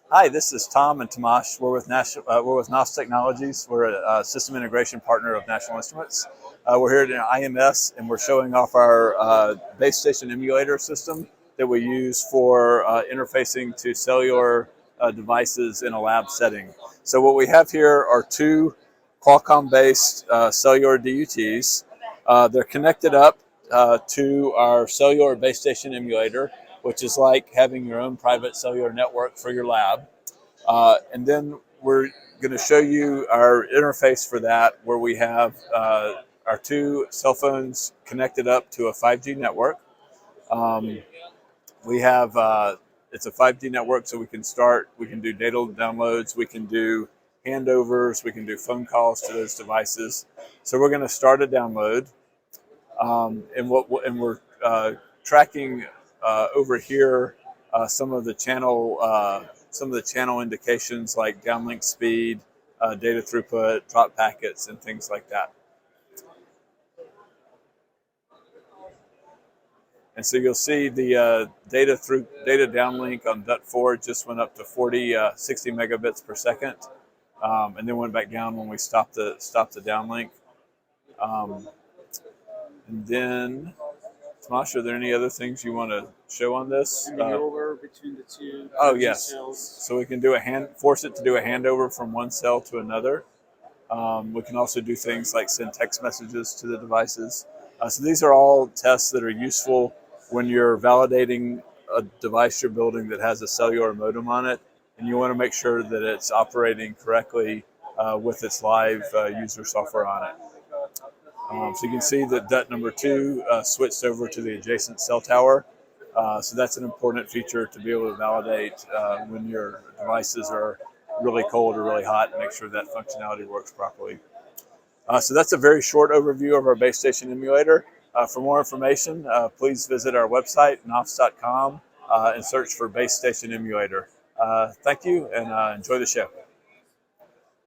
Hi, this is Tom and Tomash. We're with NOS Technologies. We're a system integration partner of National Instruments. We're here at IMS and we're showing off our base station emulator system that we use for interfacing to cellular devices in a lab setting. So what we have here are two Qualcomm-based cellular DUTs. They're connected up to our cellular base station emulator, which is like having your own private cellular network for your lab. And then we're going to show you our interface for that, where we have our two cell phones connected up to a 5G network. Um, we have it's a 5G network, so we can do data downloads, we can do handovers, we can do phone calls to those devices. So we're going to start a download, and we're tracking over here some of the channel indications like downlink speed, data throughput, drop packets, and things like that. And so you'll see the data downlink on DUT4 just went up to 60 megabits per second, and then went back down when we stopped the downlink. And then, Tomash, are there any other things you want to show on this? Handover between the two. Oh yes. Cells. So we can do force it to do a handover from one cell to another. We can also do things like send text messages to the devices. So these are all tests that are useful when you're validating a device you're building that has a cellular modem on it, and you want to make sure that it's operating correctly with its live user software on it. So you can see that DUT number 2 switched over to the adjacent cell tower. So that's an important feature to be able to validate when your devices are really cold or really hot, and make sure that functionality works properly. So that's a very short overview of our base station emulator. For more information, please visit our website, nos.com, and search for base station emulator. Thank you, and enjoy the show.